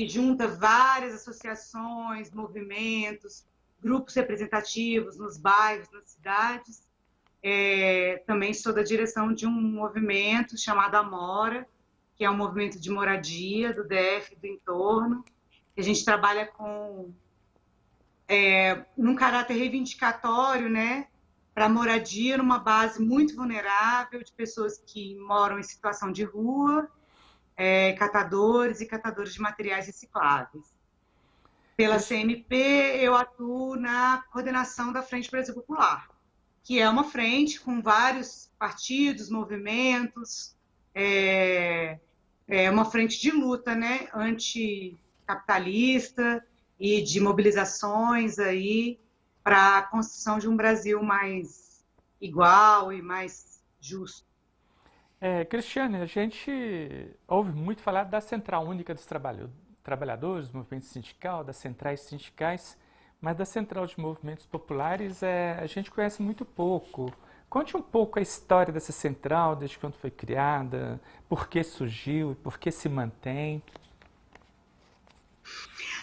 que junta várias associações, movimentos, grupos representativos nos bairros, nas cidades. Também sou da direção de um movimento chamado Amora, que é um movimento de moradia do DF, do entorno. A gente trabalha num caráter reivindicatório, né, para moradia numa base muito vulnerável de pessoas que moram em situação de rua, catadores e catadores de materiais recicláveis. Pela CMP, eu atuo na coordenação da Frente Brasil Popular, que é uma frente com vários partidos, movimentos, uma frente de luta, né, anticapitalista e de mobilizações aí para a construção de um Brasil mais igual e mais justo. Cristiane, a gente ouve muito falar da Central Única dos Trabalhadores, do movimento sindical, das centrais sindicais, mas da Central de Movimentos Populares a gente conhece muito pouco. Conte um pouco a história dessa central, desde quando foi criada, por que surgiu, por que se mantém.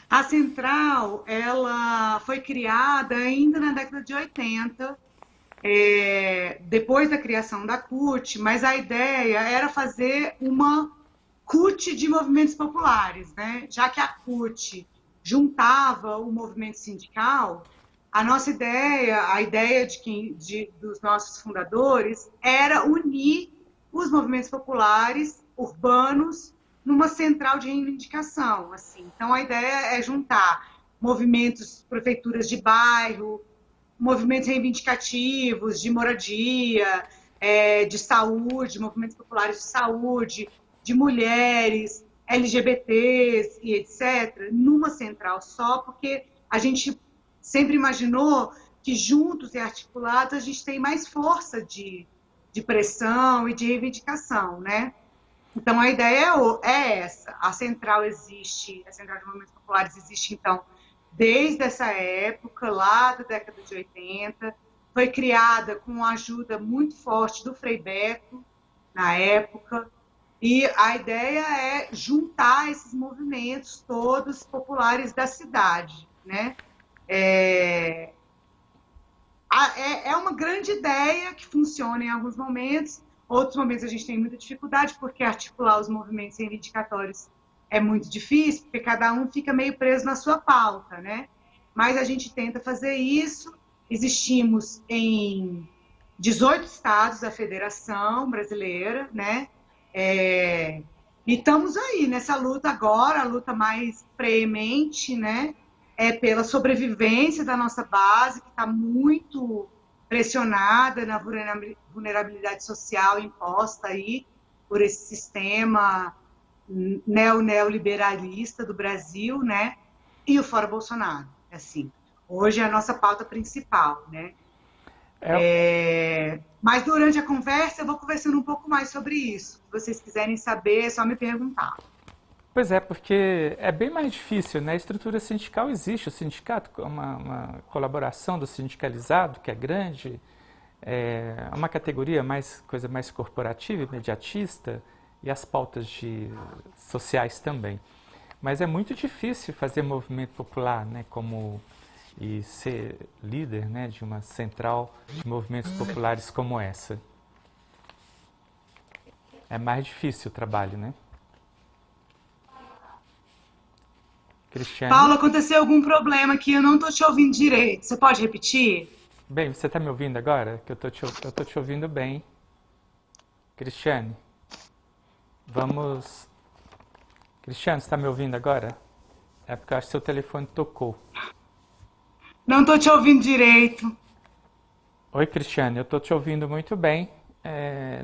A central, ela foi criada ainda na década de 80, depois da criação da CUT, mas a ideia era fazer uma CUT de movimentos populares, né? Já que a CUT juntava o movimento sindical, a nossa ideia, a ideia dos nossos fundadores, era unir os movimentos populares urbanos numa central de reivindicação. Assim. Então, a ideia é juntar movimentos, prefeituras de bairro, movimentos reivindicativos de moradia, de saúde, movimentos populares de saúde, de mulheres, LGBTs e etc., numa central só, porque a gente sempre imaginou que juntos e articulados a gente tem mais força de pressão e de reivindicação, né? Então, a ideia é essa. A Central existe, a Central de Movimentos Populares existe, então, desde essa época, lá da década de 80, foi criada com a ajuda muito forte do Frei Beto, na época, e a ideia é juntar esses movimentos todos populares da cidade, né? É uma grande ideia que funciona em alguns momentos, outros momentos a gente tem muita dificuldade, porque articular os movimentos reivindicatórios é muito difícil, porque cada um fica meio preso na sua pauta, né? Mas a gente tenta fazer isso. Existimos em 18 estados da Federação Brasileira, né? E estamos aí nessa luta agora, a luta mais preemente, né? Pela sobrevivência da nossa base, que está muito pressionada na vulnerabilidade social imposta aí por esse sistema neoliberalista do Brasil, né? E o Fora Bolsonaro, assim. Hoje é a nossa pauta principal, né? Mas durante a conversa eu vou conversando um pouco mais sobre isso. Se vocês quiserem saber, é só me perguntar. Pois é, porque é bem mais difícil, né? A estrutura sindical existe, o sindicato, uma colaboração do sindicalizado, que é grande, é uma categoria coisa mais corporativa, imediatista, e as pautas sociais também. Mas é muito difícil fazer movimento popular, né? E ser líder, né, de uma central de movimentos populares como essa. É mais difícil o trabalho, né? Cristiane? Paulo, aconteceu algum problema aqui, eu não estou te ouvindo direito. Você pode repetir? Bem, você está me ouvindo agora? Que eu tô te ouvindo bem. Cristiane, vamos... Cristiane, você está me ouvindo agora? É porque eu acho que seu telefone tocou. Não estou te ouvindo direito. Oi, Cristiane, eu estou te ouvindo muito bem.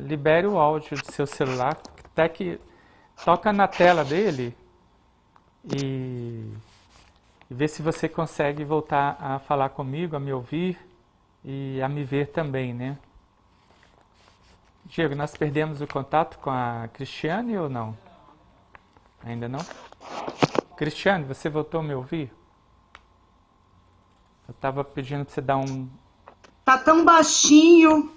Libere o áudio do seu celular, até que toca na tela dele e vê se você consegue voltar a falar comigo, a me ouvir e a me ver também, né? Diego, nós perdemos o contato com a Cristiane ou não? Ainda não? Cristiane, você voltou a me ouvir? Eu estava pedindo para você dar um... Tá tão baixinho.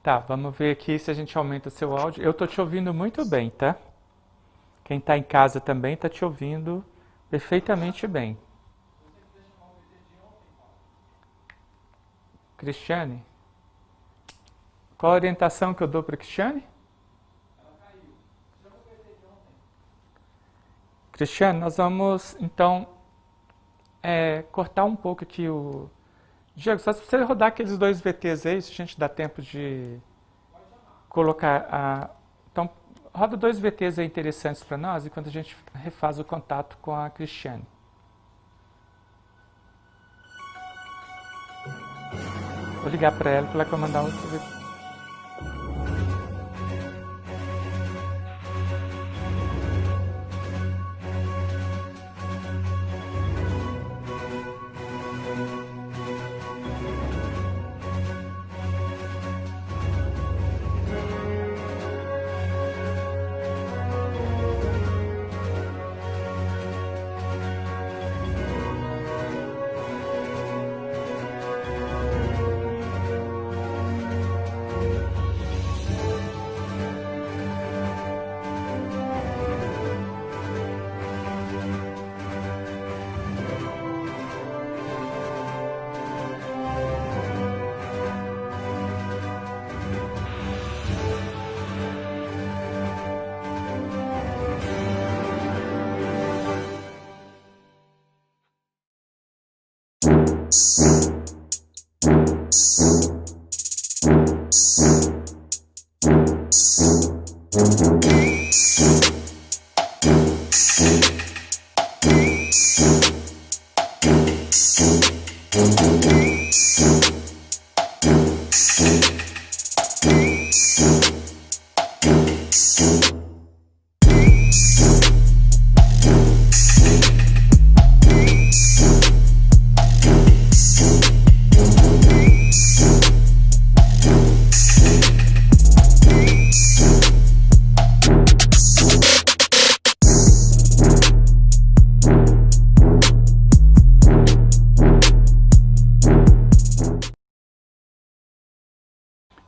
Tá, vamos ver aqui se a gente aumenta o seu áudio. Eu tô te ouvindo muito bem, tá? Quem está em casa também está te ouvindo perfeitamente bem. Cristiane? Qual a orientação que eu dou para a Cristiane? Cristiane, nós vamos então cortar um pouco aqui o... Diego, só se você rodar aqueles dois VTs aí, se a gente dá tempo de colocar a... Então, roda dois VTs aí interessantes para nós, enquanto a gente refaz o contato com a Cristiane. Vou ligar para ela e falar que vai mandar outro VT.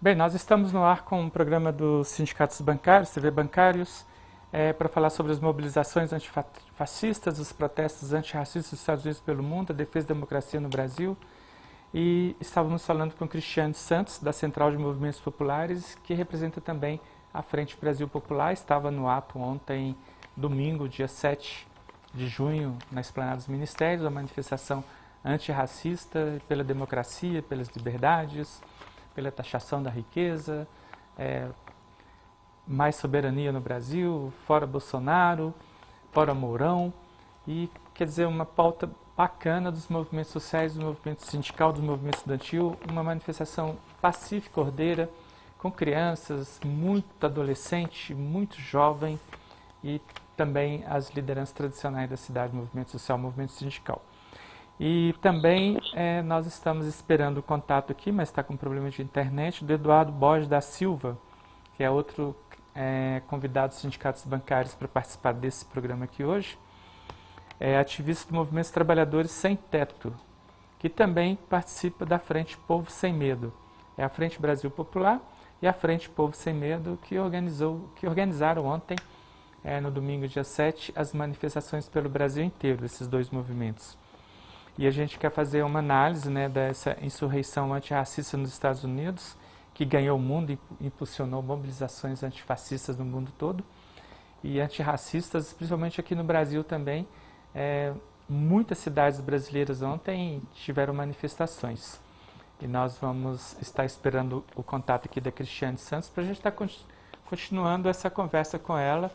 Bem, nós estamos no ar com o programa dos sindicatos bancários, TV Bancários, para falar sobre as mobilizações antifascistas, os protestos antirracistas dos Estados Unidos pelo mundo, a defesa da democracia no Brasil. E estávamos falando com Cristiane Santos, da Central de Movimentos Populares, que representa também a Frente Brasil Popular. Estava no ato ontem, domingo, dia 7 de junho, na Esplanada dos Ministérios, a manifestação antirracista pela democracia, pelas liberdades, pela taxação da riqueza, mais soberania no Brasil, fora Bolsonaro, fora Mourão, e quer dizer, uma pauta bacana dos movimentos sociais, do movimento sindical, do movimento estudantil, uma manifestação pacífica, ordeira, com crianças, muito adolescente, muito jovem, e também as lideranças tradicionais da cidade, movimento social, movimento sindical. E também nós estamos esperando o contato aqui, mas está com problema de internet, do Eduardo Borges da Silva, que é outro convidado dos sindicatos bancários para participar desse programa aqui hoje. É ativista do Movimento dos Trabalhadores Sem Teto, que também participa da Frente Povo Sem Medo. É a Frente Brasil Popular e a Frente Povo Sem Medo que organizaram ontem, no domingo, dia 7, as manifestações pelo Brasil inteiro, esses dois movimentos. E a gente quer fazer uma análise, né, dessa insurreição antirracista nos Estados Unidos, que ganhou o mundo e impulsionou mobilizações antifascistas no mundo todo, e antirracistas, principalmente aqui no Brasil também. Muitas cidades brasileiras ontem tiveram manifestações. E nós vamos estar esperando o contato aqui da Cristiane Santos para a gente estar continuando essa conversa com ela.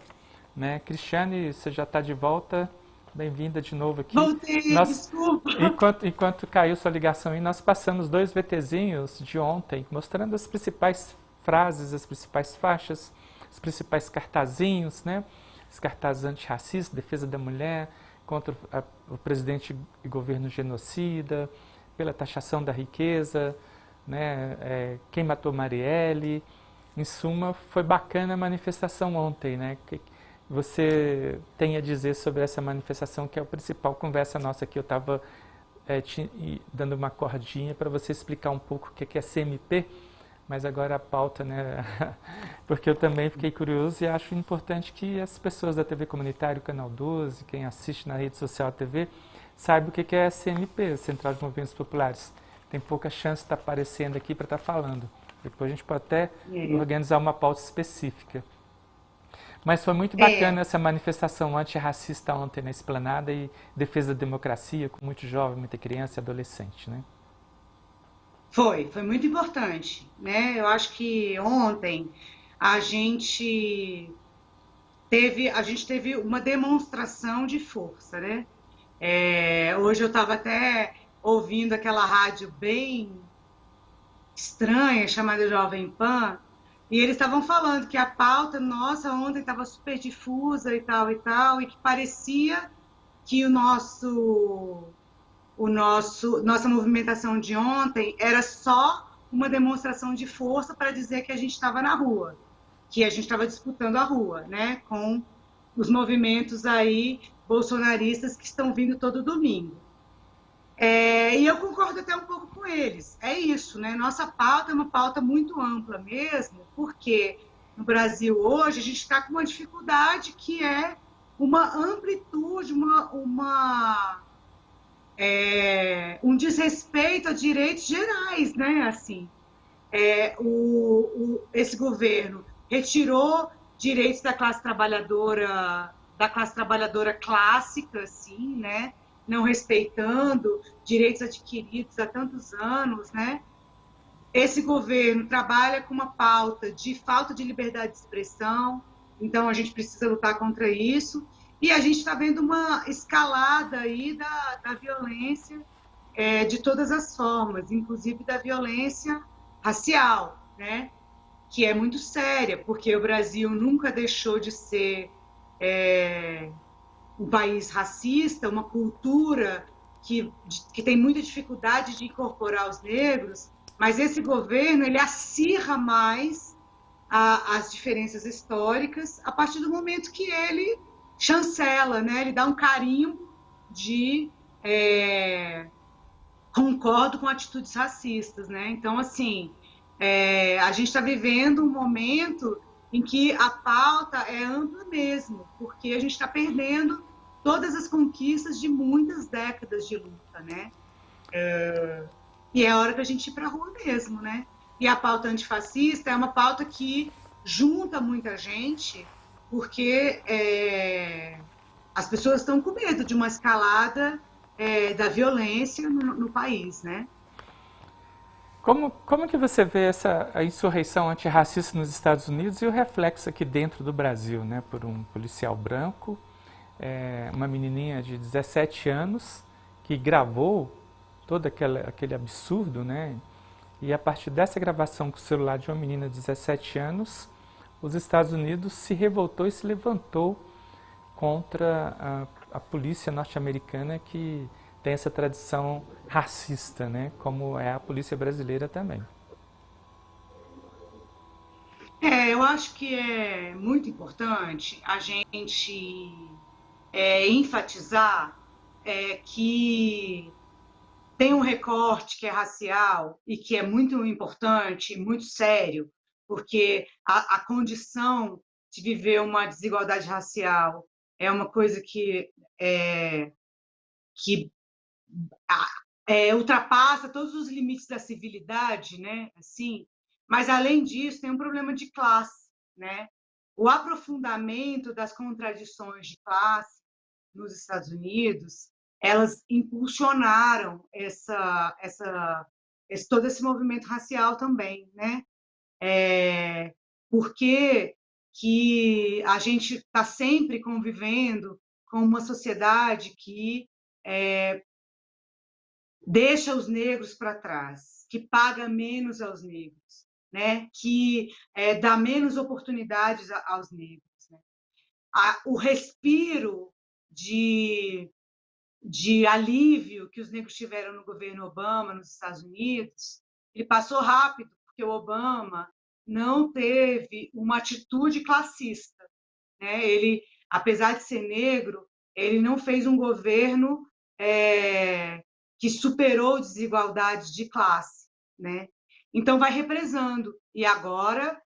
Né? Cristiane, você já está de volta. Bem-vinda de novo aqui. Voltei, desculpa. Enquanto caiu sua ligação aí, nós passamos dois VTzinhos de ontem, mostrando as principais frases, as principais faixas, os principais cartazinhos, né? Os cartazes antirracistas, defesa da mulher, contra o presidente e governo genocida, pela taxação da riqueza, né? Quem matou Marielle. Em suma, foi bacana a manifestação ontem, né? Você tem a dizer sobre essa manifestação, que é a principal conversa nossa aqui. Eu estava dando uma cordinha para você explicar um pouco o que é CMP, mas agora a pauta, né? Porque eu também fiquei curioso e acho importante que as pessoas da TV Comunitária, o Canal 12, quem assiste na rede social TV, saiba o que é a CMP, a Central de Movimentos Populares. Tem pouca chance de estar aparecendo aqui para estar falando. Depois a gente pode até organizar uma pauta específica. Mas foi muito É, bacana essa manifestação antirracista ontem na Esplanada e defesa da democracia, com muito jovem, muita criança e adolescente, né? foi muito importante, né? Eu acho que ontem a gente a gente teve uma demonstração de força, né? Hoje eu estava até ouvindo aquela rádio bem estranha chamada Jovem Pan, e eles estavam falando que a pauta nossa ontem estava super difusa e tal, e que parecia que nossa movimentação de ontem era só uma demonstração de força para dizer que a gente estava na rua, que a gente estava disputando a rua, né, com os movimentos aí bolsonaristas que estão vindo todo domingo. E eu concordo até um pouco com eles. É isso, né? Nossa pauta é uma pauta muito ampla mesmo, porque no Brasil hoje a gente está com uma dificuldade que é uma amplitude, um desrespeito a direitos gerais, né? Assim, esse governo retirou direitos da classe trabalhadora clássica, assim, né? Não respeitando direitos adquiridos há tantos anos, né? Esse governo trabalha com uma pauta de falta de liberdade de expressão, então a gente precisa lutar contra isso. E a gente está vendo uma escalada aí da violência de todas as formas, inclusive da violência racial, né? Que é muito séria, porque o Brasil nunca deixou de ser é, um país racista, uma cultura que tem muita dificuldade de incorporar os negros, mas esse governo ele acirra mais as diferenças históricas a partir do momento que ele chancela, né? Ele dá um carimbo de concordo com atitudes racistas, né? Então, assim, a gente está vivendo um momento em que a pauta é ampla mesmo, porque a gente está perdendo todas as conquistas de muitas décadas de luta, né? E é hora da gente ir para a rua mesmo, né? E a pauta antifascista é uma pauta que junta muita gente, porque as pessoas estão com medo de uma escalada da violência no país, né? Como que você vê a insurreição antirracista nos Estados Unidos e o reflexo aqui dentro do Brasil, né? Por um policial branco, uma menininha de 17 anos que gravou todo aquele absurdo, né? E a partir dessa gravação com o celular de uma menina de 17 anos, os Estados Unidos se revoltou e se levantou contra a polícia norte-americana que tem essa tradição racista, né? Como é a polícia brasileira também. Eu acho que é muito importante a gente enfatizar que tem um recorte que é racial e que é muito importante, muito sério, porque a condição de viver uma desigualdade racial é uma coisa que ultrapassa todos os limites da civilidade, né? Assim, mas além disso tem um problema de classe, né? O aprofundamento das contradições de classe nos Estados Unidos, elas impulsionaram todo esse movimento racial também, né? Porque que a gente está sempre convivendo com uma sociedade que deixa os negros para trás, que paga menos aos negros, né? Que dá menos oportunidades aos negros. Né? O respiro de, de alívio que os negros tiveram no governo Obama nos Estados Unidos, ele passou rápido, porque o Obama não teve uma atitude classista. Né? Ele, apesar de ser negro, ele não fez um governo que superou desigualdades de classe, né? Então, vai represando. E agora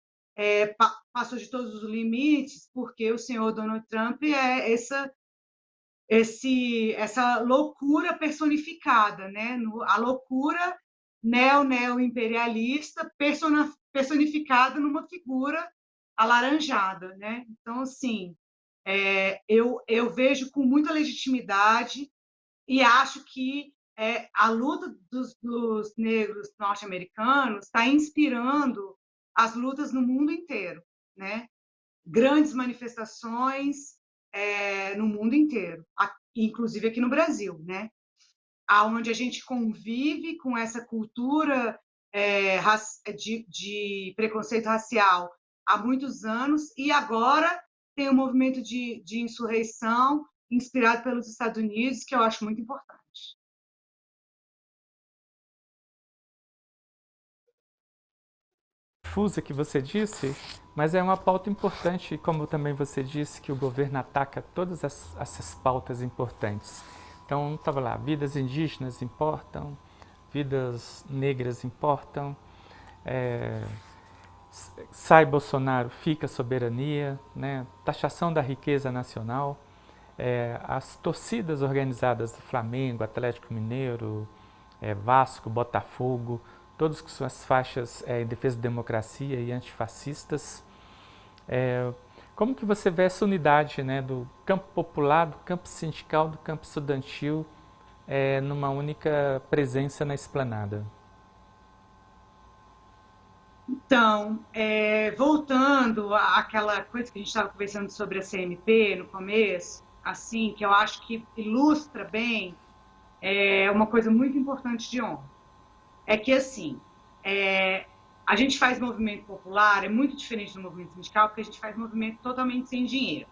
passou de todos os limites, porque o senhor Donald Trump é essa loucura personificada, né? A loucura neo-imperialista personificada numa figura alaranjada, né? Então, assim, eu vejo com muita legitimidade e acho que a luta dos negros norte-americanos está inspirando as lutas no mundo inteiro, né? Grandes manifestações no mundo inteiro, inclusive aqui no Brasil, né? Onde a gente convive com essa cultura de preconceito racial há muitos anos e agora tem um movimento de insurreição inspirado pelos Estados Unidos, que eu acho muito importante. Difusa que você disse, mas é uma pauta importante, como também você disse, que o governo ataca todas essas pautas importantes. Então, estava lá, vidas indígenas importam, vidas negras importam, sai Bolsonaro, fica soberania, né? Taxação da riqueza nacional, as torcidas organizadas do Flamengo, Atlético Mineiro, Vasco, Botafogo, todos com suas faixas em defesa da democracia e antifascistas. Como que você vê essa unidade, né, do campo popular, do campo sindical, do campo estudantil, numa única presença na esplanada? Então, voltando àquela coisa que a gente estava conversando sobre a CMP no começo, assim, que eu acho que ilustra bem uma coisa muito importante de ontem. É que, assim, a gente faz movimento popular, é muito diferente do movimento sindical, porque a gente faz movimento totalmente sem dinheiro.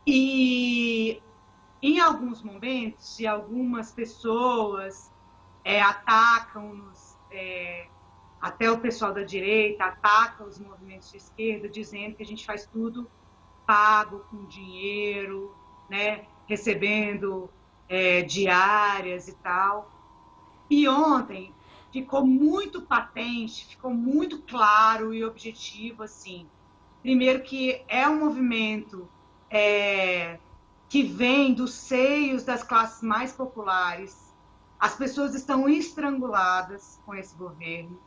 E, em alguns momentos, se algumas pessoas atacam-nos, até o pessoal da direita ataca os movimentos de esquerda, dizendo que a gente faz tudo pago com dinheiro, né, recebendo diárias e tal. E ontem ficou muito patente, ficou muito claro e objetivo, assim. Primeiro que é um movimento que vem dos seios das classes mais populares. As pessoas estão estranguladas com esse governo.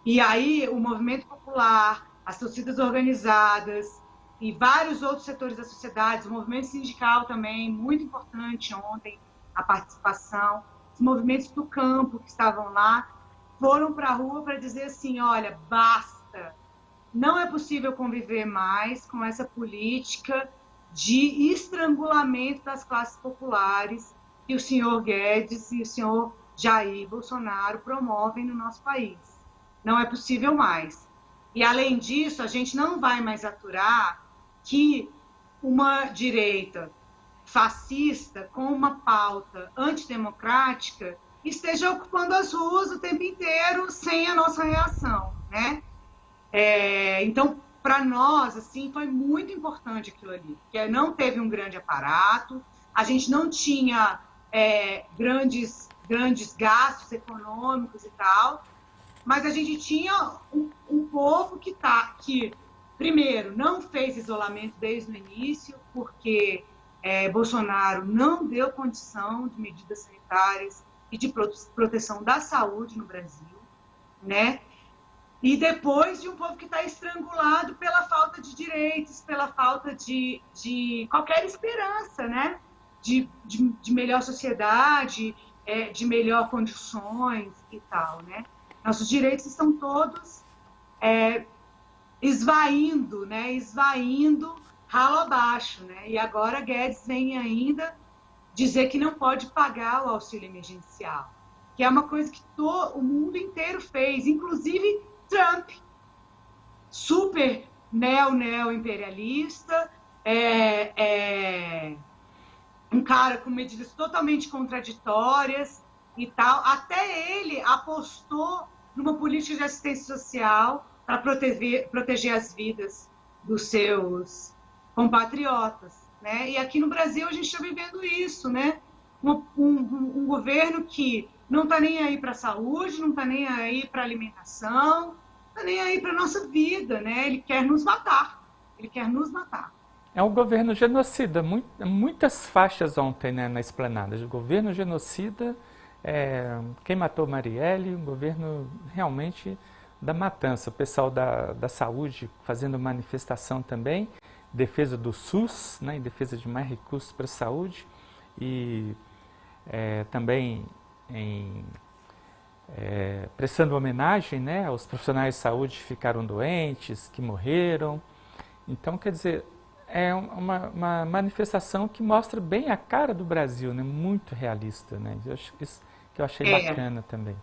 E aí o movimento popular, as torcidas organizadas e vários outros setores da sociedade, o movimento sindical também, muito importante ontem, a participação, os movimentos do campo que estavam lá, foram para a rua para dizer assim, olha, basta, não é possível conviver mais com essa política de estrangulamento das classes populares que o senhor Guedes e o senhor Jair Bolsonaro promovem no nosso país. Não é possível mais. E, além disso, a gente não vai mais aturar que uma direita fascista com uma pauta antidemocrática esteja ocupando as ruas o tempo inteiro sem a nossa reação, né? Então, para nós, assim, foi muito importante aquilo ali, porque não teve um grande aparato, a gente não tinha grandes gastos econômicos e tal, mas a gente tinha um povo que primeiro, não fez isolamento desde o início, porque Bolsonaro não deu condição de medidas sanitárias e de proteção da saúde no Brasil, né? E depois de um povo que está estrangulado pela falta de direitos, pela falta de qualquer esperança, né? De melhor sociedade, de melhor condições e tal, né? Nossos direitos estão todos esvaindo, né? Esvaindo ralo abaixo, né? E agora Guedes vem ainda dizer que não pode pagar o auxílio emergencial, que é uma coisa que o mundo inteiro fez, inclusive Trump, super neo-imperialista, um cara com medidas totalmente contraditórias e tal. Até ele apostou numa política de assistência social para proteger as vidas dos seus compatriotas, né? E aqui no Brasil a gente está vivendo isso, né? Um governo que não está nem aí para a saúde, não está nem aí para a alimentação, não está nem aí para a nossa vida, né? Ele quer nos matar. Ele quer nos matar. É um governo genocida. Muitas faixas ontem, né, na esplanada. O governo genocida, quem matou Marielle, um governo realmente da matança. O pessoal da saúde fazendo manifestação também, defesa do SUS, né, em defesa de mais recursos para a saúde e também prestando homenagem, né, aos profissionais de saúde que ficaram doentes, que morreram. Então, quer dizer, é uma manifestação que mostra bem a cara do Brasil, né? Muito realista, né? Isso que eu achei É, bacana também.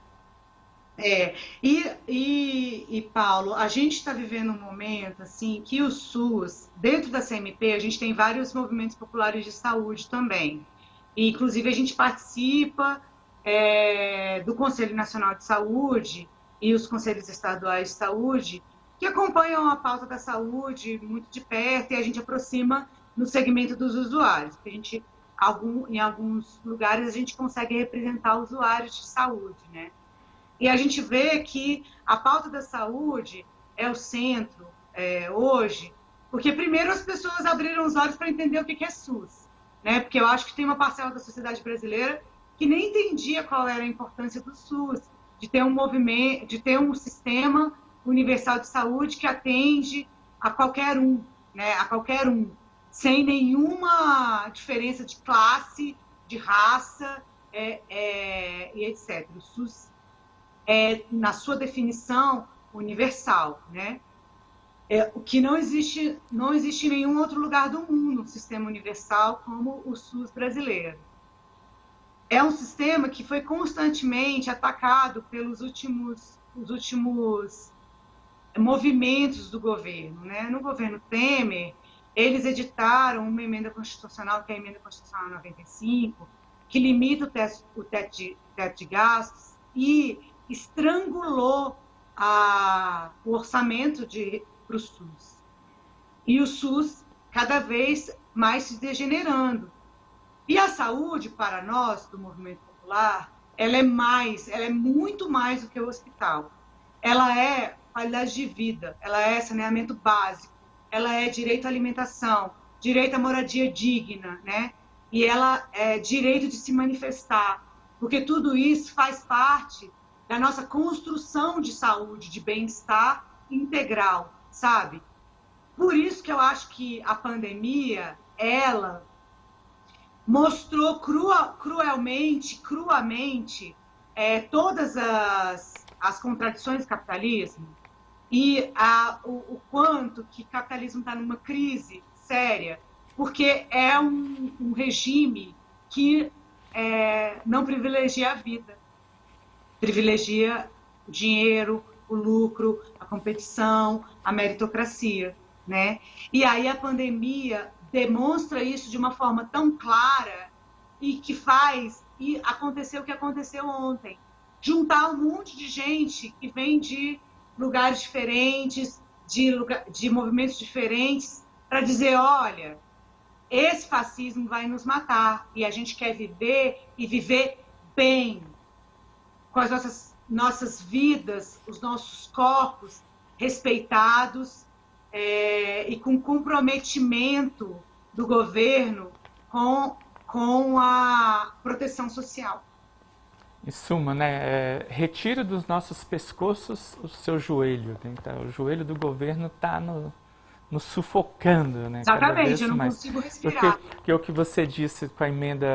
e Paulo, a gente está vivendo um momento assim que o SUS, dentro da CMP, a gente tem vários movimentos populares de saúde também. E, inclusive, a gente participa do Conselho Nacional de Saúde e os Conselhos Estaduais de Saúde, que acompanham a pauta da saúde muito de perto e a gente aproxima no segmento dos usuários. Porque em alguns lugares a gente consegue representar usuários de saúde, né? E a gente vê que a pauta da saúde é o centro hoje, porque primeiro as pessoas abriram os olhos para entender o que é SUS, né? Porque eu acho que tem uma parcela da sociedade brasileira que nem entendia qual era a importância do SUS, de ter um movimento, de ter um sistema universal de saúde que atende a qualquer um, né? A qualquer um, sem nenhuma diferença de classe, de raça e etc. O SUS na sua definição, universal, né? O que não existe em nenhum outro lugar do mundo um sistema universal como o SUS brasileiro. É um sistema que foi constantemente atacado pelos os últimos movimentos do governo, né? No governo Temer, eles editaram uma emenda constitucional, que é a emenda constitucional 95, que limita o teto de gastos e estrangulou o orçamento para o SUS. E o SUS cada vez mais se degenerando. E a saúde, para nós, do movimento popular, ela é muito mais do que o hospital. Ela é qualidade de vida, ela é saneamento básico, ela é direito à alimentação, direito à moradia digna, né? E ela é direito de se manifestar, porque tudo isso faz parte da nossa construção de saúde, de bem-estar integral, sabe? Por isso que eu acho que a pandemia, ela mostrou cruamente, todas as contradições do capitalismo e o quanto que o capitalismo está numa crise séria, porque é um regime que não privilegia a vida, privilegia o dinheiro, o lucro, a competição, a meritocracia, né? E aí a pandemia demonstra isso de uma forma tão clara e que e aconteceu o que aconteceu ontem, juntar um monte de gente que vem de lugares diferentes, de movimentos diferentes, para dizer, olha, esse fascismo vai nos matar e a gente quer viver e viver bem, com as nossas vidas, os nossos corpos respeitados e com comprometimento do governo com a proteção social. Em suma, né, retira dos nossos pescoços o seu joelho. Né? Então, o joelho do governo está nos sufocando, né, cada Exatamente, vez eu não mais. consigo Porque respirar. que é o que você disse com a emenda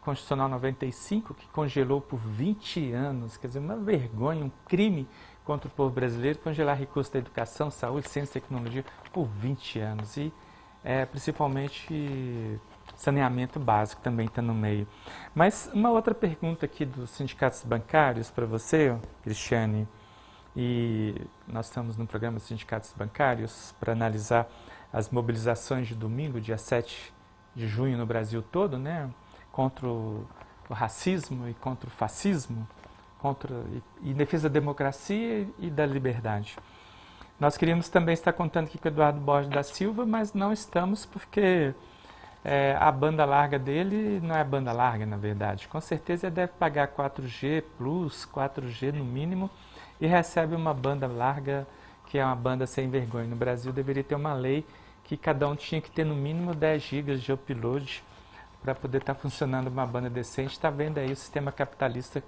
constitucional 95, que congelou por 20 anos, quer dizer, uma vergonha, um crime contra o povo brasileiro, congelar recursos da educação, saúde, ciência e tecnologia por 20 anos. E principalmente saneamento básico também está no meio. Mas uma outra pergunta aqui dos sindicatos bancários para você, Cristiane, e nós estamos no programa Sindicatos Bancários para analisar as mobilizações de domingo, dia 7 de junho no Brasil todo, né, contra o racismo e contra o fascismo, em defesa da democracia e da liberdade. Nós queríamos também estar contando aqui com o Eduardo Borges da Silva, mas não estamos porque a banda larga dele não é banda larga, na verdade. Com certeza ele deve pagar 4G Plus, 4G no mínimo, e recebe uma banda larga, que é uma banda sem vergonha. No Brasil deveria ter uma lei que cada um tinha que ter no mínimo 10 gigas de upload para poder estar funcionando uma banda decente. Está vendo aí o sistema capitalista,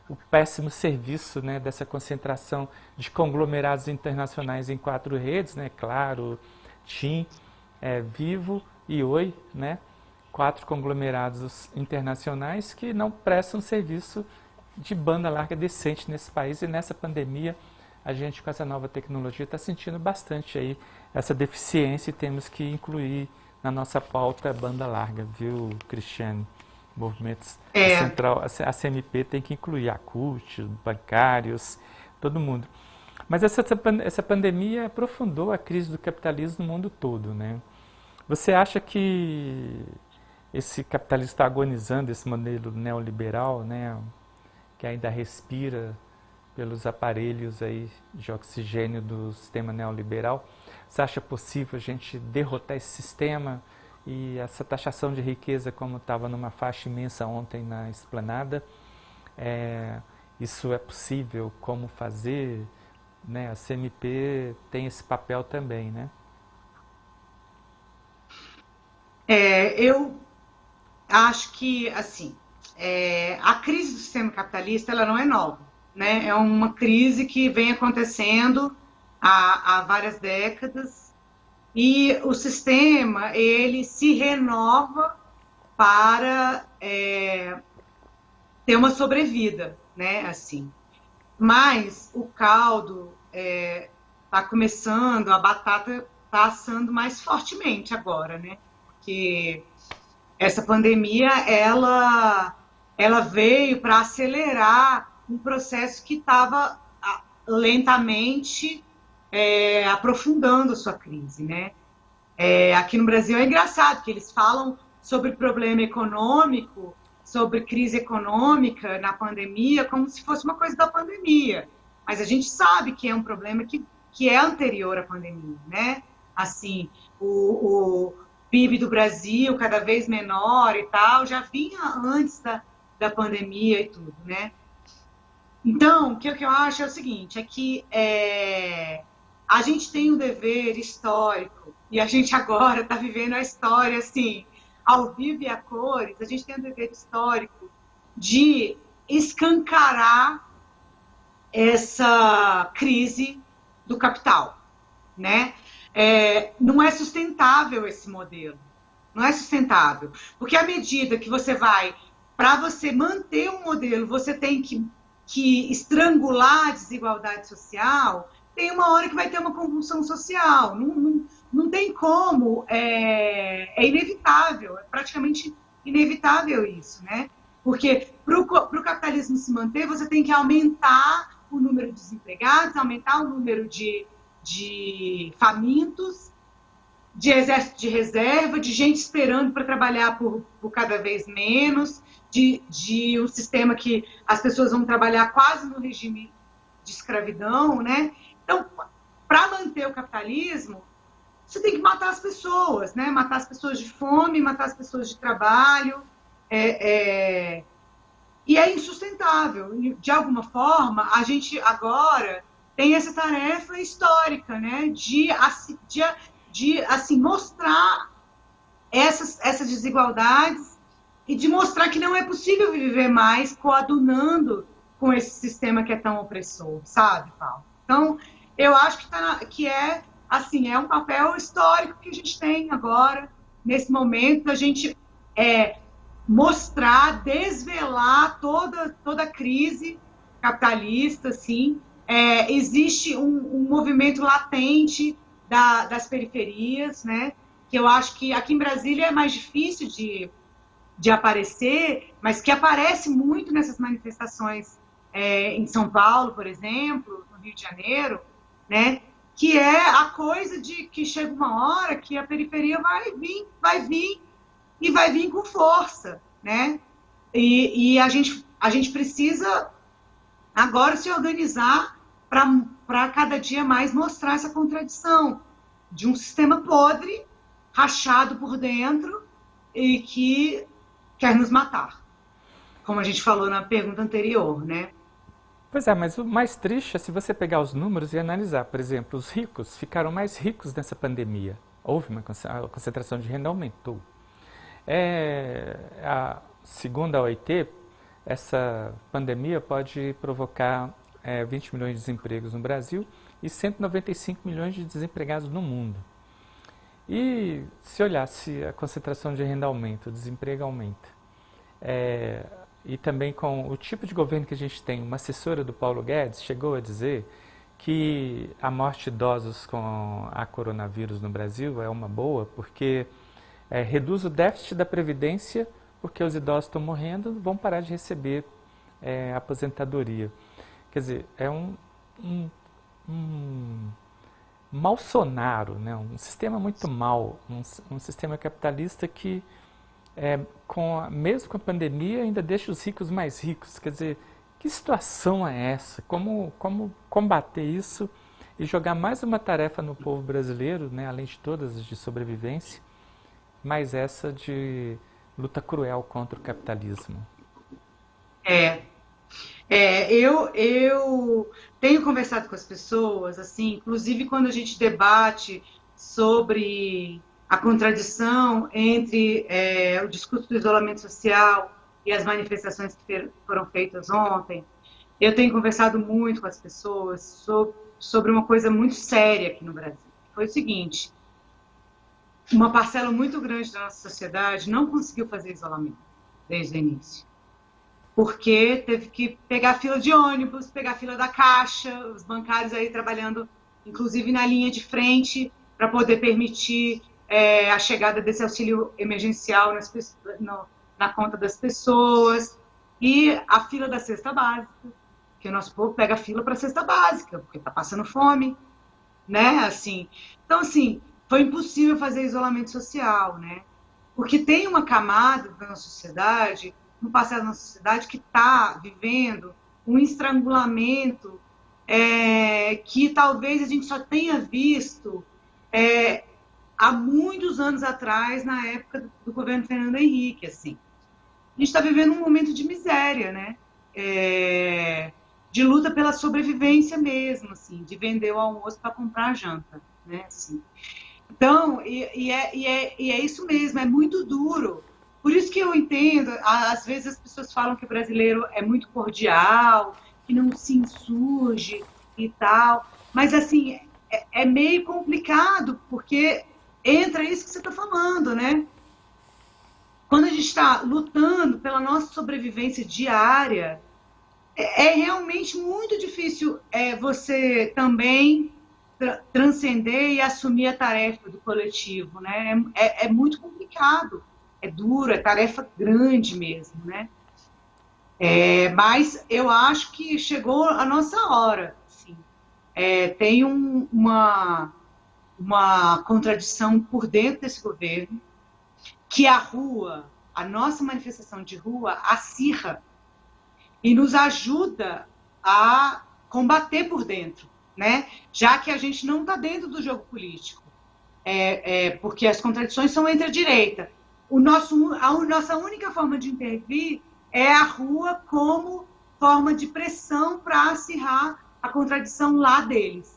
o péssimo serviço, né, dessa concentração de conglomerados internacionais em 4 redes, né, Claro, TIM, Vivo e Oi, né, 4 conglomerados internacionais que não prestam serviço de banda larga decente nesse país. E nessa pandemia a gente, com essa nova tecnologia, está sentindo bastante aí essa deficiência, e temos que incluir na nossa pauta a banda larga, viu, Cristiane? Movimentos, a É, central, a CMP tem que incluir a CUT, os bancários, todo mundo. Mas essa pandemia aprofundou a crise do capitalismo no mundo todo, né? Você acha que esse capitalismo está agonizando, esse modelo neoliberal, né, que ainda respira pelos aparelhos aí de oxigênio do sistema neoliberal? Você acha possível a gente derrotar esse sistema e essa taxação de riqueza, como estava numa faixa imensa ontem na Esplanada? Isso é possível? Como fazer? Né? A CMP tem esse papel também, né? eu acho que, assim, a crise do sistema capitalista, ela não é nova, né? É uma crise que vem acontecendo há várias décadas, e o sistema, ele se renova para ter uma sobrevida, né? Assim. Mas o caldo está começando, a batata está assando mais fortemente agora, né? Porque essa pandemia, ela veio para acelerar um processo que estava lentamente aprofundando a sua crise, né? Aqui no Brasil é engraçado que eles falam sobre problema econômico, sobre crise econômica na pandemia, como se fosse uma coisa da pandemia. Mas a gente sabe que é um problema que é anterior à pandemia, né? Assim, o PIB do Brasil cada vez menor e tal, já vinha antes da pandemia e tudo, né? Então, o que eu acho é o seguinte, é que a gente tem um dever histórico, e a gente agora está vivendo a história, assim, ao vivo e a cores, a gente tem um dever histórico de escancarar essa crise do capital, né? Não é sustentável esse modelo, não é sustentável, porque à medida que você vai, para você manter um modelo, você tem que estrangular a desigualdade social, tem uma hora que vai ter uma convulsão social, não tem como, é inevitável, é praticamente inevitável isso, né? Porque para o capitalismo se manter, você tem que aumentar o número de desempregados, aumentar o número de famintos, de exército de reserva, de gente esperando para trabalhar por cada vez menos, de um sistema que as pessoas vão trabalhar quase no regime de escravidão, né? Então, para manter o capitalismo, você tem que matar as pessoas, né? Matar as pessoas de fome, matar as pessoas de trabalho, e é insustentável. De alguma forma, a gente agora tem essa tarefa histórica, né? De assim, mostrar essas desigualdades e de mostrar que não é possível viver mais coadunando com esse sistema que é tão opressor, sabe, Paulo? Então, eu acho que assim, é um papel histórico que a gente tem agora, nesse momento, a gente mostrar, desvelar toda a crise capitalista, assim. Existe um movimento latente das periferias, né? Que eu acho que aqui em Brasília é mais difícil de aparecer, mas que aparece muito nessas manifestações em São Paulo, por exemplo, no Rio de Janeiro, né? Que é a coisa de que chega uma hora que a periferia vai vir e vai vir com força, né? E a gente precisa agora se organizar para cada dia mais mostrar essa contradição de um sistema podre, rachado por dentro, e que quer nos matar, como a gente falou na pergunta anterior, né? Pois é, mas o mais triste é se você pegar os números e analisar. Por exemplo, os ricos ficaram mais ricos nessa pandemia. Houve a concentração de renda aumentou. Segundo a OIT, essa pandemia pode provocar 20 milhões de desempregos no Brasil e 195 milhões de desempregados no mundo. E se olhasse a concentração de renda aumenta, o desemprego aumenta, e também com o tipo de governo que a gente tem, uma assessora do Paulo Guedes chegou a dizer que a morte de idosos com a coronavírus no Brasil é uma boa, porque reduz o déficit da Previdência, porque os idosos estão morrendo, vão parar de receber aposentadoria. Quer dizer, é um malsonaro, né? Um sistema muito mau, um sistema capitalista que, mesmo com a pandemia, ainda deixa os ricos mais ricos. Quer dizer, que situação é essa? Como combater isso e jogar mais uma tarefa no povo brasileiro, né? Além de todas as de sobrevivência, mais essa de luta cruel contra o capitalismo? É, eu tenho conversado com as pessoas, assim, inclusive quando a gente debate sobre a contradição entre o discurso do isolamento social e as manifestações que foram feitas ontem. Eu tenho conversado muito com as pessoas sobre uma coisa muito séria aqui no Brasil. Foi o seguinte: uma parcela muito grande da nossa sociedade não conseguiu fazer isolamento desde o início, porque teve que pegar fila de ônibus, pegar fila da Caixa, os bancários aí trabalhando, inclusive na linha de frente, para poder permitir a chegada desse auxílio emergencial na conta das pessoas, e a fila da cesta básica, que o nosso povo pega a fila para a cesta básica, porque está passando fome, né? Assim, então, assim, foi impossível fazer isolamento social, né? Porque tem uma camada da nossa sociedade, no passado da nossa sociedade, que está vivendo um estrangulamento que talvez a gente só tenha visto há muitos anos atrás, na época do governo Fernando Henrique, assim. A gente está vivendo um momento de miséria, né? De luta pela sobrevivência mesmo, assim, de vender o almoço para comprar a janta, né? Assim. Então, é isso mesmo, é muito duro. Por isso que eu entendo, às vezes as pessoas falam que o brasileiro é muito cordial, que não se insurge e tal, mas assim, é meio complicado, porque entra isso que você está falando, né? Quando a gente está lutando pela nossa sobrevivência diária, é realmente muito difícil você também transcender e assumir a tarefa do coletivo, né? É muito complicado, é duro, é tarefa grande mesmo, né? Mas eu acho que chegou a nossa hora, assim. Tem uma contradição por dentro desse governo, que a rua, a nossa manifestação de rua, acirra e nos ajuda a combater por dentro, né? Já que a gente não está dentro do jogo político, porque as contradições são entre a direita. A nossa única forma de intervir é a rua como forma de pressão para acirrar a contradição lá deles.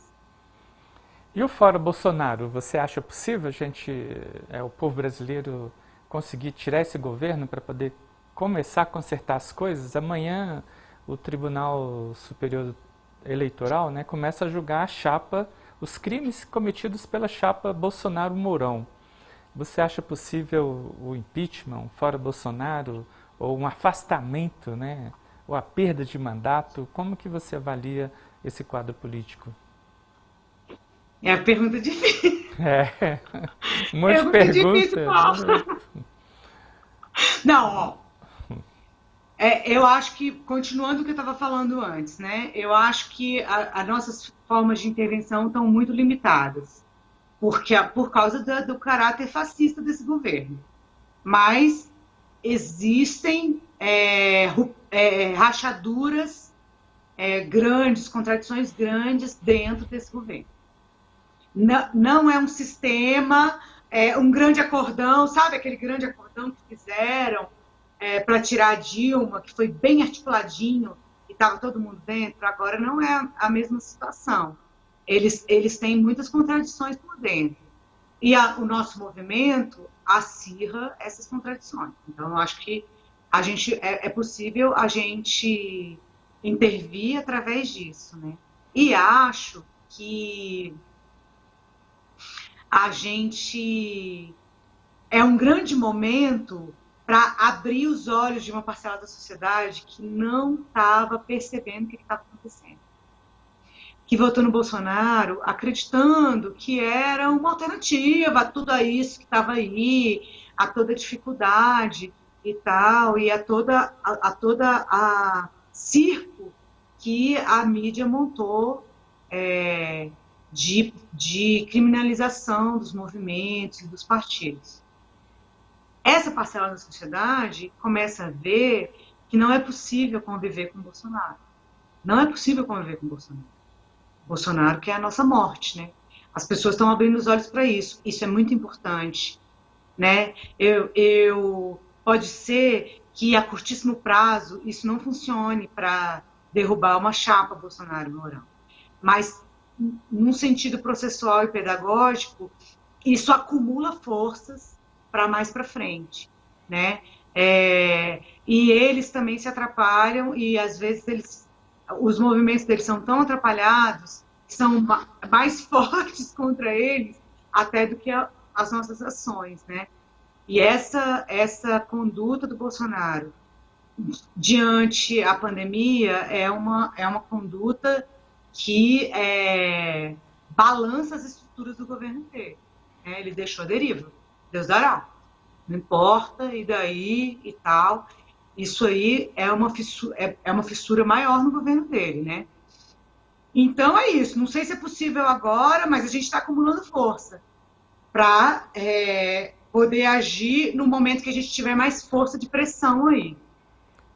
E o Fora Bolsonaro, você acha possível o povo brasileiro conseguir tirar esse governo para poder começar a consertar as coisas? Amanhã o Tribunal Superior Eleitoral, né, começa a julgar a chapa, os crimes cometidos pela chapa Bolsonaro-Mourão. Você acha possível o impeachment, fora Bolsonaro, ou um afastamento, né, ou a perda de mandato? Como que você avalia esse quadro político? É a pergunta difícil. Um monte de Difícil, perguntas. Não, ó. Eu acho que, continuando o que eu estava falando antes, né? Eu acho que as nossas formas de intervenção estão muito limitadas, por causa do caráter fascista desse governo. Mas existem rachaduras grandes, contradições grandes dentro desse governo. Não é um sistema um grande acordão, sabe aquele grande acordão que fizeram para tirar a Dilma, que foi bem articuladinho e estava todo mundo dentro? Agora não é a mesma situação. Eles têm muitas contradições por dentro. E o nosso movimento acirra essas contradições. Então, eu acho que é possível a gente intervir através disso, né? E acho que a gente é um grande momento para abrir os olhos de uma parcela da sociedade que não estava percebendo o que estava acontecendo. Que votou no Bolsonaro acreditando que era uma alternativa a tudo isso que estava aí, a toda dificuldade e tal, e a toda a circo que a mídia montou de criminalização dos movimentos e dos partidos. Essa parcela da sociedade começa a ver que não é possível conviver com o Bolsonaro. Não é possível conviver com o Bolsonaro. Bolsonaro que é a nossa morte, né? As pessoas estão abrindo os olhos para isso. Isso é muito importante, né? Pode ser que a curtíssimo prazo isso não funcione para derrubar uma chapa Bolsonaro-Mourão. Mas, num sentido processual e pedagógico, isso acumula forças para mais para frente, né? E eles também se atrapalham e, às vezes, os movimentos deles são tão atrapalhados, são mais fortes contra eles até do que as nossas ações, né? E essa conduta do Bolsonaro diante a pandemia é uma conduta que balança as estruturas do governo dele. Né? Ele deixou a deriva. Deus dará. Não importa, e daí e tal. Isso aí é uma fissura maior no governo dele, né? Então é isso. Não sei se é possível agora, mas a gente está acumulando força para poder agir no momento que a gente tiver mais força de pressão aí.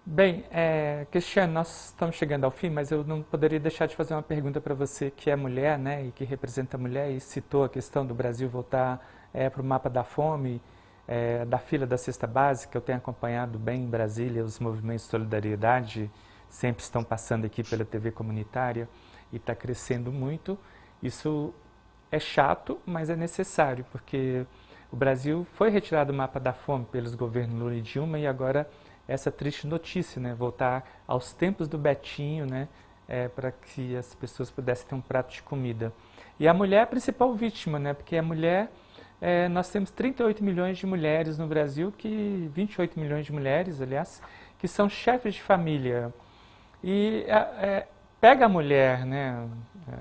Bem, Cristiano, nós estamos chegando ao fim, mas eu não poderia deixar de fazer uma pergunta para você, que é mulher, né, e que representa a mulher, e citou a questão do Brasil voltar para o mapa da fome, da fila da cesta básica. Eu tenho acompanhado bem em Brasília os movimentos de solidariedade, sempre estão passando aqui pela TV comunitária e está crescendo muito. Isso é chato, mas é necessário, porque o Brasil foi retirado do mapa da fome pelos governos Lula e Dilma, e agora essa triste notícia, né, voltar aos tempos do Betinho, né, para que as pessoas pudessem ter um prato de comida. E a mulher é a principal vítima, né, porque a mulher, nós temos 38 milhões de mulheres no Brasil, 28 milhões de mulheres, aliás, que são chefes de família. E pega a mulher, né,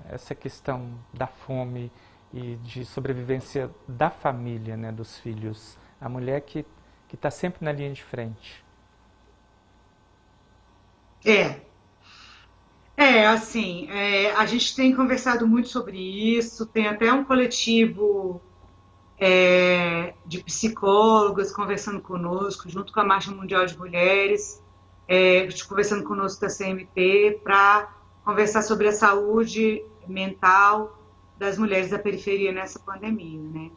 essa questão da fome e de sobrevivência da família, né, dos filhos. A mulher que está sempre na linha de frente. Assim, a gente tem conversado muito sobre isso, tem até um coletivo de psicólogos conversando conosco, junto com a Marcha Mundial de Mulheres, conversando conosco da CMT, para conversar sobre a saúde mental das mulheres da periferia nessa pandemia, né?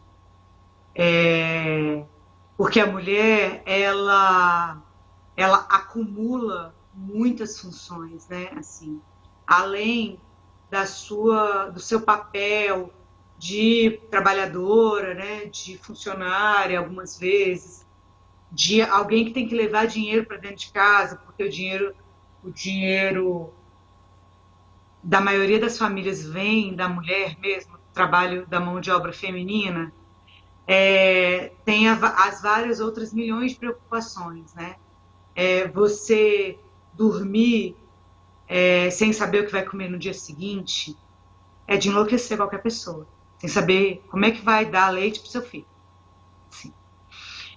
Porque a mulher, ela acumula muitas funções, né? Assim, além do seu papel de trabalhadora, né? De funcionária, algumas vezes, de alguém que tem que levar dinheiro para dentro de casa, porque o dinheiro da maioria das famílias vem da mulher mesmo, do trabalho da mão de obra feminina. Tem as várias outras milhões de preocupações, né? Você dormir sem saber o que vai comer no dia seguinte é de enlouquecer qualquer pessoa, sem saber como é que vai dar leite para o seu filho. Assim.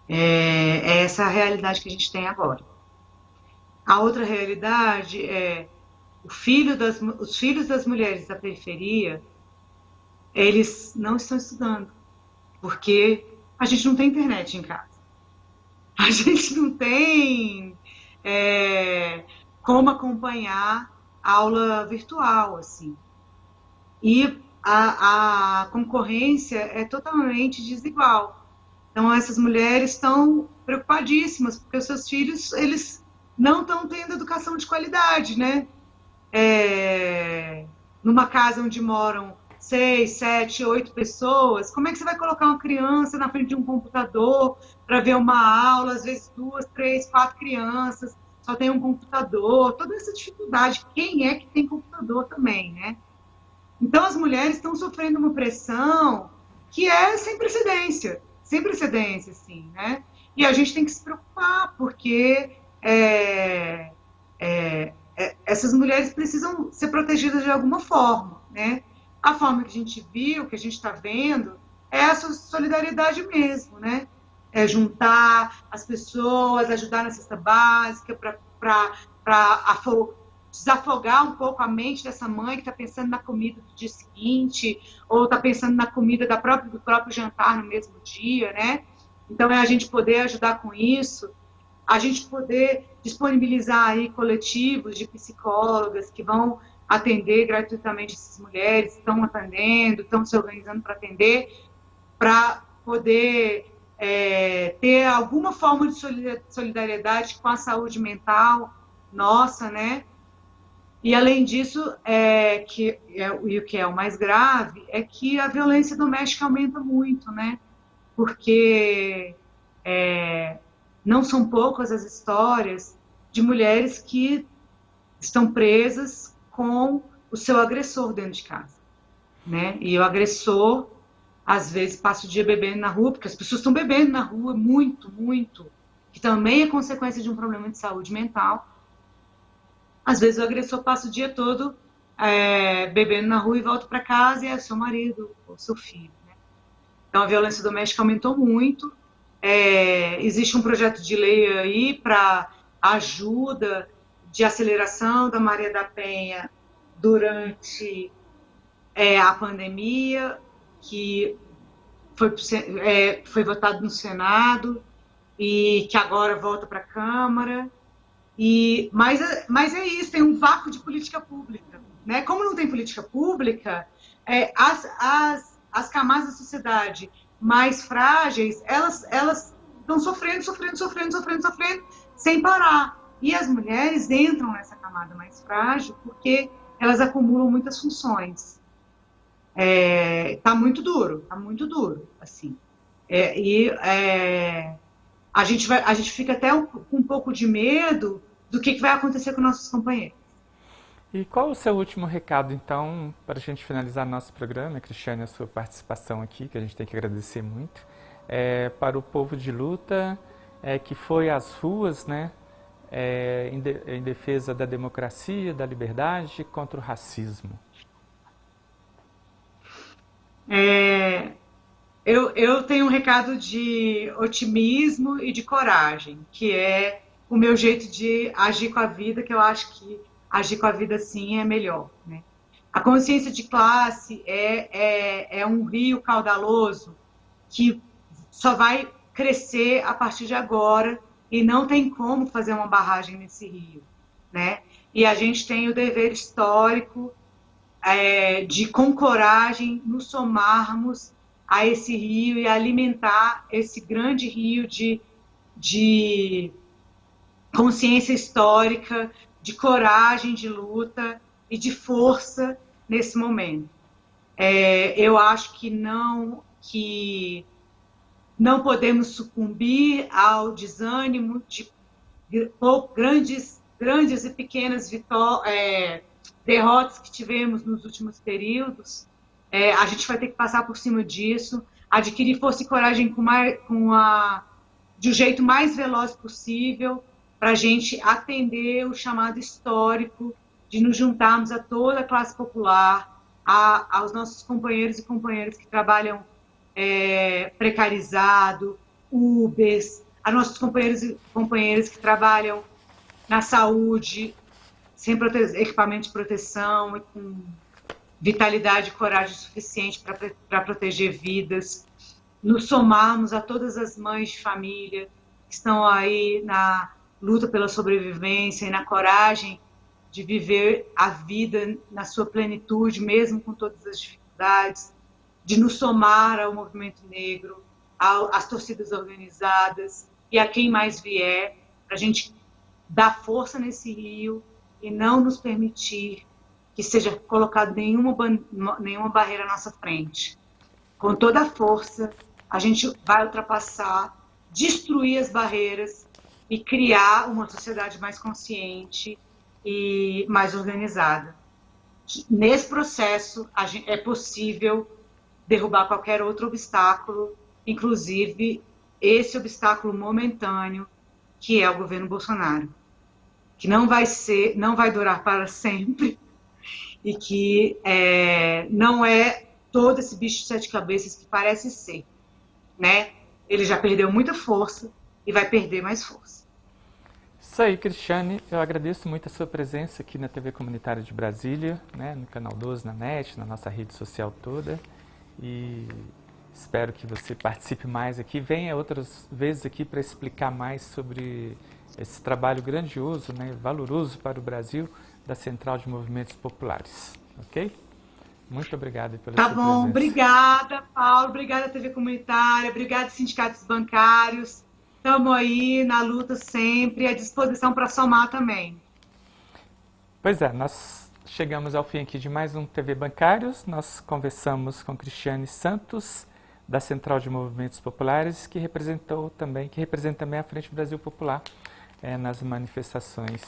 É essa a realidade que a gente tem agora. A outra realidade é os filhos das mulheres da periferia, eles não estão estudando, porque a gente não tem internet em casa. A gente não tem como acompanhar aula virtual, assim. E a concorrência é totalmente desigual. Então, essas mulheres estão preocupadíssimas, porque os seus filhos, eles não estão tendo educação de qualidade, né? Numa casa onde moram 6, 7, 8 pessoas, como é que você vai colocar uma criança na frente de um computador para ver uma aula, às vezes 2, 3, 4 crianças, só tem um computador, toda essa dificuldade. Quem é que tem computador também, né? Então, as mulheres estão sofrendo uma pressão que é sem precedência, assim, né? E a gente tem que se preocupar, porque essas mulheres precisam ser protegidas de alguma forma, né? A forma que a gente viu, que a gente está vendo, é a solidariedade mesmo, né? É juntar as pessoas, ajudar na cesta básica para desafogar um pouco a mente dessa mãe que está pensando na comida do dia seguinte, ou está pensando na comida do próprio jantar no mesmo dia, né? Então, é a gente poder ajudar com isso, a gente poder disponibilizar aí coletivos de psicólogas que vão atender gratuitamente essas mulheres, estão atendendo, estão se organizando para atender, para poder ter alguma forma de solidariedade com a saúde mental nossa, né? E, além disso, e o que é o mais grave, é que a violência doméstica aumenta muito, né? Porque não são poucas as histórias de mulheres que estão presas com o seu agressor dentro de casa, né? E o agressor, às vezes, passa o dia bebendo na rua, porque as pessoas estão bebendo na rua muito, muito, que também é consequência de um problema de saúde mental. Às vezes o agressor passa o dia todo bebendo na rua e volta para casa e é seu marido ou seu filho, né? Então, a violência doméstica aumentou muito. Existe um projeto de lei aí para ajuda de aceleração da Maria da Penha durante a pandemia, que foi votado no Senado e que agora volta para a Câmara. Mas é isso, tem um vácuo de política pública, né? Como não tem política pública, as camadas da sociedade mais frágeis, elas estão sofrendo, sem parar. E as mulheres entram nessa camada mais frágil porque elas acumulam muitas funções. Tá muito duro, assim. A gente fica até com um pouco de medo do que vai acontecer com nossos companheiros. E qual o seu último recado, então, para a gente finalizar nosso programa, Cristiane, a sua participação aqui, que a gente tem que agradecer muito, para o povo de luta que foi às ruas, né, em defesa da democracia, da liberdade, contra o racismo? Eu tenho um recado de otimismo e de coragem, que é o meu jeito de agir com a vida, que eu acho que agir com a vida assim é melhor, né? A consciência de classe é um rio caudaloso que só vai crescer a partir de agora e não tem como fazer uma barragem nesse rio, né? E a gente tem o dever histórico de, com coragem, nos somarmos a esse rio e alimentar esse grande rio de consciência histórica, de coragem, de luta e de força nesse momento. Eu acho que não podemos sucumbir ao desânimo de grandes e pequenas derrotas que tivemos nos últimos períodos. A gente vai ter que passar por cima disso, adquirir força e coragem de um jeito mais veloz possível, para a gente atender o chamado histórico de nos juntarmos a toda a classe popular, aos nossos companheiros e companheiras que trabalham precarizado, UBS, a nossos companheiros e companheiras que trabalham na saúde, sem equipamento de proteção e com vitalidade e coragem suficiente para proteger vidas, nos somarmos a todas as mães de família que estão aí na luta pela sobrevivência e na coragem de viver a vida na sua plenitude, mesmo com todas as dificuldades. faculdades, de nos somar ao movimento negro, às torcidas organizadas e a quem mais vier, para a gente dar força nesse rio e não nos permitir que seja colocado nenhuma barreira à nossa frente. Com toda a força, a gente vai ultrapassar, destruir as barreiras e criar uma sociedade mais consciente e mais organizada. Nesse processo, é possível derrubar qualquer outro obstáculo, inclusive esse obstáculo momentâneo, que é o governo Bolsonaro, que não vai durar para sempre e que não é todo esse bicho de 7 cabeças que parece ser, né? Ele já perdeu muita força e vai perder mais força. Isso aí, Cristiane. Eu agradeço muito a sua presença aqui na TV Comunitária de Brasília, né, no Canal 12, na NET, na nossa rede social toda. E espero que você participe mais aqui. Venha outras vezes aqui para explicar mais sobre esse trabalho grandioso, né, valoroso para o Brasil, da Central de Movimentos Populares. Ok? Muito obrigado pela sua presença. Tá bom, obrigada, Paulo. Obrigada, TV Comunitária. Obrigada, sindicatos bancários. Estamos aí na luta sempre, à disposição para somar também. Pois é, nós chegamos ao fim aqui de mais um TV Bancários. Nós conversamos com Cristiane Santos, da Central de Movimentos Populares, que representa também a Frente Brasil Popular nas manifestações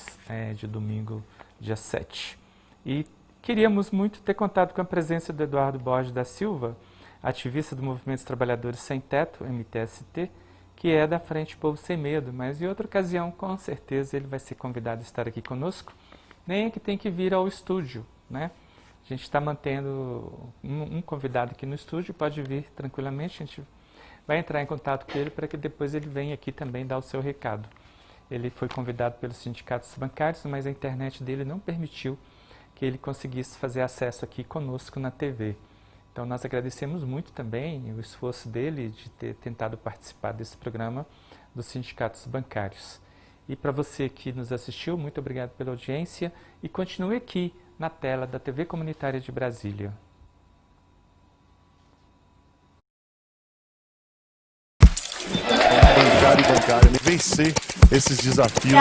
de domingo, dia 7. E queríamos muito ter contato com a presença do Eduardo Borges da Silva, ativista do Movimento dos Trabalhadores Sem Teto, MTST, que é da Frente Povo Sem Medo, mas em outra ocasião, com certeza, ele vai ser convidado a estar aqui conosco. Nem é que tem que vir ao estúdio, né? A gente está mantendo um convidado aqui no estúdio, pode vir tranquilamente, a gente vai entrar em contato com ele para que depois ele venha aqui também dar o seu recado. Ele foi convidado pelos sindicatos bancários, mas a internet dele não permitiu que ele conseguisse fazer acesso aqui conosco na TV. Então nós agradecemos muito também o esforço dele de ter tentado participar desse programa dos sindicatos bancários. E para você que nos assistiu, muito obrigado pela audiência e continue aqui na tela da TV Comunitária de Brasília. Bancário, vencer esses desafios.